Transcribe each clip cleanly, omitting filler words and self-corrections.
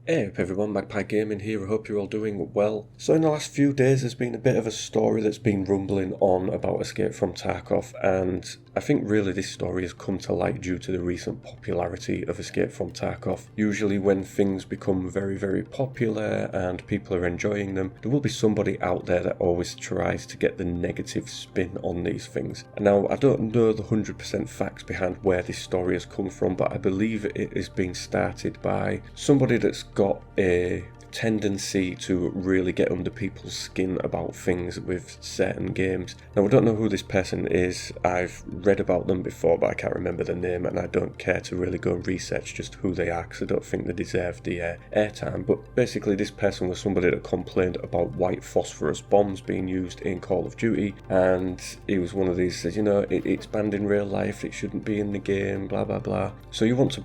Hey up everyone, Magpie Gaming here, I hope you're all doing well. So in the last few days there's been a bit of a story that's been rumbling on about Escape From Tarkov, and I think really this story has come to light due to the recent popularity of Escape From Tarkov. Usually when things become very popular and people are enjoying them, there will be somebody out there that always tries to get the negative spin on these things. And now I don't know the 100% facts behind where this story has come from, but I believe it is being started by somebody that's got a tendency to really get under people's skin about things with certain games. Now I don't know who this person is, I've read about them before but I can't remember the name, and I don't care to really go and research just who they are because I don't think they deserve the airtime. But basically this person was somebody that complained about white phosphorus bombs being used in Call of Duty, and he was one of these that says, you know, it's banned in real life, it shouldn't be in the game, blah blah blah. So you want to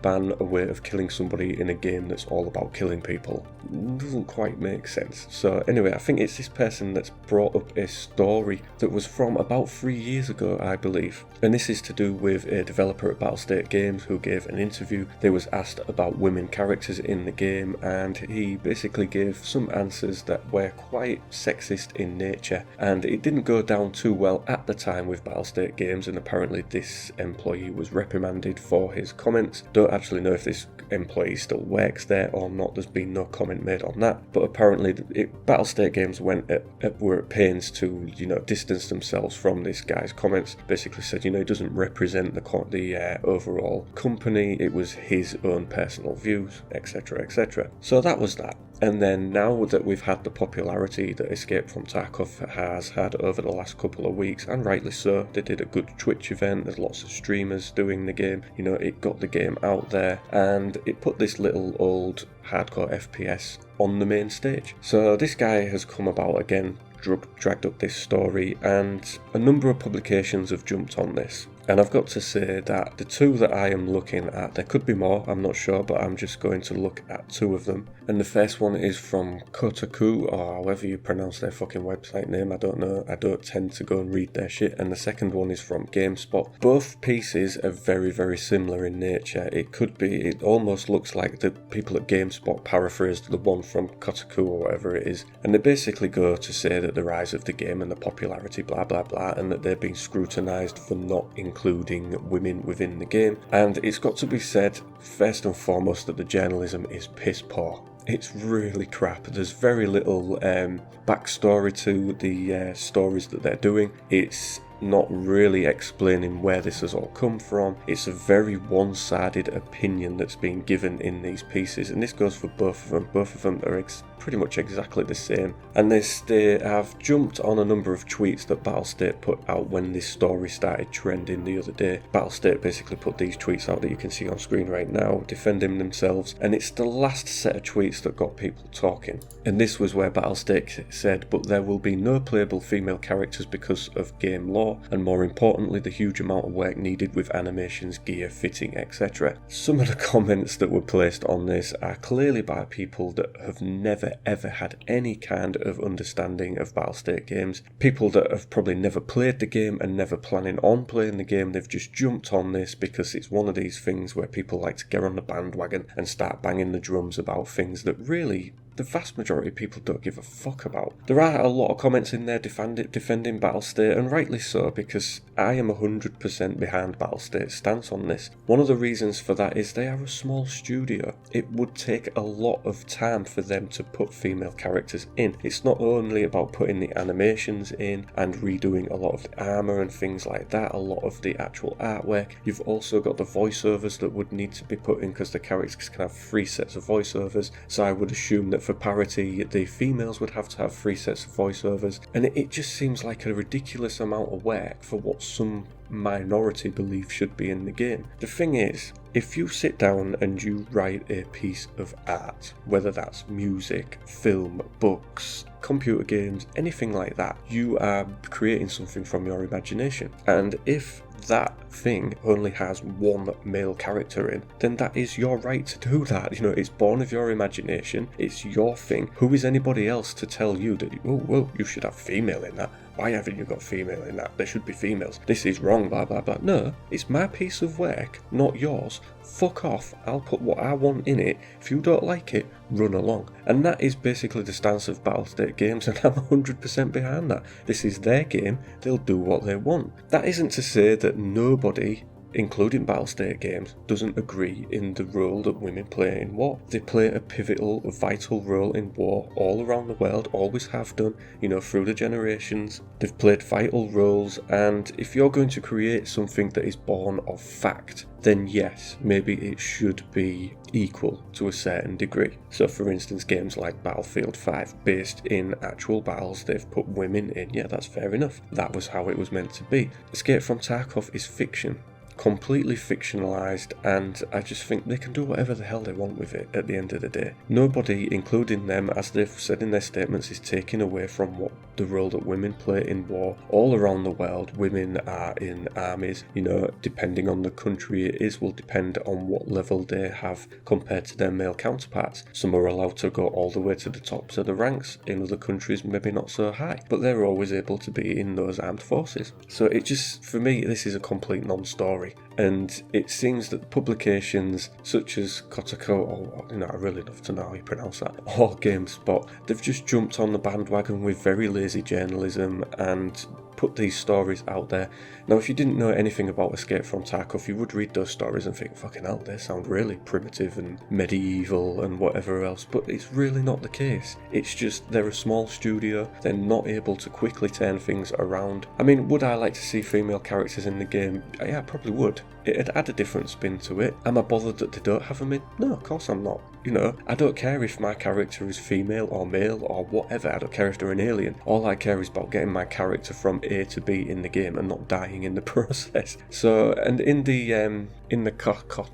ban a way of killing somebody in a game that's all about killing people. Doesn't quite make sense. So anyway, I think it's this person that's brought up a story that was from about 3 years ago, I believe, and this is to do with a developer at Battlestate Games who gave an interview. They was asked about women characters in the game, and he basically gave some answers that were quite sexist in nature, and it didn't go down too well at the time with Battlestate Games, and apparently this employee was reprimanded for his comments. Don't actually know if this employee still works there or not, there's been no comment made on that, but apparently Battlestate Games were at pains to, you know, distance themselves from this guy's comments. Basically said, you know, he doesn't represent the overall company, it was his own personal views, etc, etc. So that was that. And then now that we've had the popularity that Escape From Tarkov has had over the last couple of weeks, and rightly so, they did a good Twitch event, there's lots of streamers doing the game, you know, it got the game out there, and it put this little old hardcore FPS on the main stage. So this guy has come about again, dragged up this story, and a number of publications have jumped on this. And I've got to say that the two that I am looking at, there could be more, I'm not sure, but I'm just going to look at two of them. And the first one is from Kotaku, or however you pronounce their fucking website name, I don't know, I don't tend to go and read their shit. And the second one is from Gamespot. Both pieces are very similar in nature. It almost looks like the people at Gamespot paraphrased the one from Kotaku or whatever it is. And they basically go to say that the rise of the game and the popularity blah blah blah, and that they're being scrutinised for not including women within the game. And it's got to be said, first and foremost, that the journalism is piss poor. It's really crap. There's very little backstory to the stories that they're doing. It's not really explaining where this has all come from. It's a very one-sided opinion that's being given in these pieces, and this goes for both of them. Both of them are pretty much exactly the same, and they have jumped on a number of tweets that Battlestate put out when this story started trending the other day. Battlestate basically put these tweets out that you can see on screen right now, defending themselves, and it's the last set of tweets that got people talking. And this was where Battlestate said, but there will be no playable female characters because of game law, and more importantly the huge amount of work needed with animations, gear, fitting, etc. Some of the comments that were placed on this are clearly by people that have never ever had any kind of understanding of Battlestate Games, people that have probably never played the game and never planning on playing the game. They've just jumped on this because it's one of these things where people like to get on the bandwagon and start banging the drums about things that really the vast majority of people don't give a fuck about. There are a lot of comments in there defending Battlestate, and rightly so, because I am 100% behind Battlestate's stance on this. One of the reasons for that is they are a small studio. It would take a lot of time for them to put female characters in. It's not only about putting the animations in and redoing a lot of the armour and things like that, a lot of the actual artwork. You've also got the voiceovers that would need to be put in, because the characters can have 3 sets of voiceovers, so I would assume that for parity the females would have to have 3 sets of voiceovers, and it just seems like a ridiculous amount of work for what some minority believe should be in the game. The thing is, if you sit down and you write a piece of art, whether that's music, film, books, computer games, anything like that, you are creating something from your imagination. And if that thing only has one male character in, then that is your right to do that. You know, it's born of your imagination, it's your thing. Who is anybody else to tell you that, oh, well, you should have female in that? why haven't you got female in that? There should be females. This is wrong, blah, blah, blah. No, it's my piece of work, not yours. Fuck off. I'll put what I want in it. If you don't like it, run along. And that is basically the stance of Battlestate Games, and I'm 100% behind that. This is their game. They'll do what they want. That isn't to say that nobody, including Battlestate Games, doesn't agree in the role that women play in war. They play a pivotal, vital role in war all around the world, always have done, through the generations. They've played vital roles, and if you're going to create something that is born of fact, then yes, maybe it should be equal to a certain degree. So for instance, games like Battlefield 5, based in actual battles, they've put women in. Yeah, that's fair enough. That was how it was meant to be. Escape from Tarkov is fiction. Completely fictionalized, and I just think they can do whatever the hell they want with it at the end of the day. Nobody, including them, as they've said in their statements, is taking away from what the role that women play in war all around the world. Women are in armies, depending on the country it is, will depend on what level they have compared to their male counterparts. Some are allowed to go all the way to the tops of the ranks, in other countries maybe not so high, but they're always able to be in those armed forces. So it just, for me, this is a complete non-story. And it seems that publications such as Kotaku, or I really love to know how you pronounce that, or Gamespot, they've just jumped on the bandwagon with very lazy journalism and put these stories out there. Now, if you didn't know anything about Escape from Tarkov, you would read those stories and think, fucking hell, they sound really primitive and medieval and whatever else, but it's really not the case. It's just they're a small studio, they're not able to quickly turn things around. I mean, would I like to see female characters in the game? Yeah, I probably would. It'd add a different spin to it. Am I bothered that they don't have them in? No, of course I'm not. I don't care if my character is female or male or whatever. I don't care if they're an alien. All I care is about getting my character from A to B in the game and not dying in the process. So, and in the Kotaku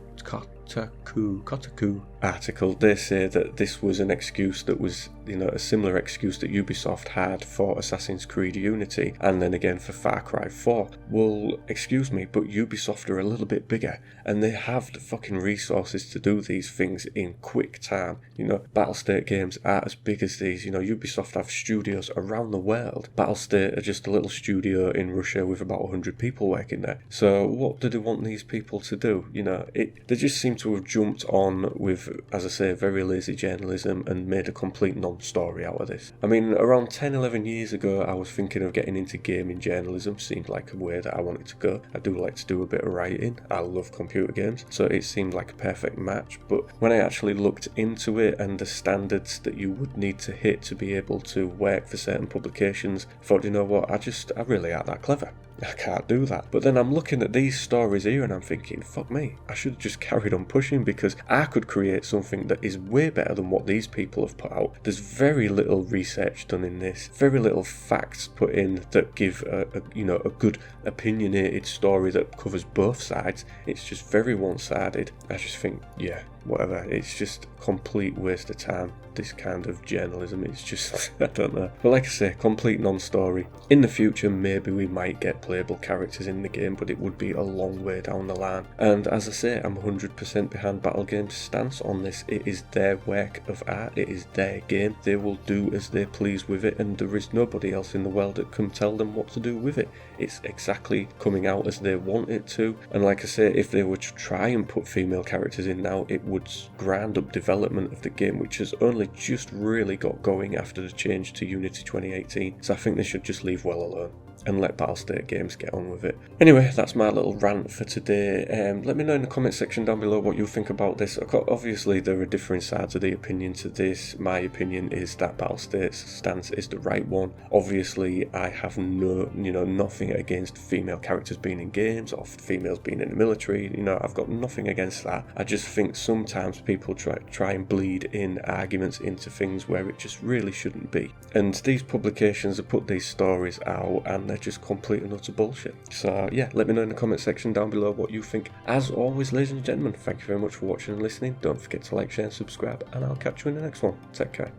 article, they say that this was an excuse that was, a similar excuse that Ubisoft had for Assassin's Creed Unity, and then again for Far Cry 4. Well, excuse me, but Ubisoft are a little bit bigger, and they have the fucking resources to do these things in quick time. Battlestate Games aren't as big as these. Ubisoft have studios around the world. Battlestate are just a little studio in Russia with about 100 people working there. So what do they want these people to do? They just seem to have jumped on with, as I say, very lazy journalism and made a complete non-story out of this. I mean, around 10-11 years ago, I was thinking of getting into gaming journalism. Seemed like a way that I wanted to go. I do like to do a bit of writing. I love computer games, so it seemed like a perfect match. But when I actually looked into it and the standards that you would need to hit to be able to work for certain publications, I thought, you know what, I really aren't that clever. I can't do that. But then I'm looking at these stories here and I'm thinking, fuck me, I should have just carried on pushing, because I could create something that is way better than what these people have put out. There's very little research done in this, very little facts put in that give a good opinionated story that covers both sides. It's just very one-sided. I just think, yeah, whatever. It's just a complete waste of time, this kind of journalism. It's just, I don't know. But like I say, complete non-story. In the future, maybe we might get playable characters in the game, but it would be a long way down the line. And as I say, I'm 100% behind Battle Games' stance on this. It is their work of art. It is their game. They will do as they please with it, and there is nobody else in the world that can tell them what to do with it. It's exactly coming out as they want it to. And like I say, if they were to try and put female characters in now, it would grind up development of the game, which has only just really got going after the change to Unity 2018. So I think they should just leave well alone and let Battlestate Games get on with it. Anyway, that's my little rant for today. Let me know in the comment section down below what you think about this. Obviously, there are different sides of the opinion to this. My opinion is that Battlestate's stance is the right one. Obviously, I have nothing against female characters being in games or females being in the military. I've got nothing against that. I just think sometimes people try and bleed in arguments into things where it just really shouldn't be. And these publications have put these stories out, and they're just complete and utter bullshit. So yeah, let me know in the comment section down below what you think. As always, ladies and gentlemen, thank you very much for watching and listening. Don't forget to like, share and subscribe, and I'll catch you in the next one. Take care.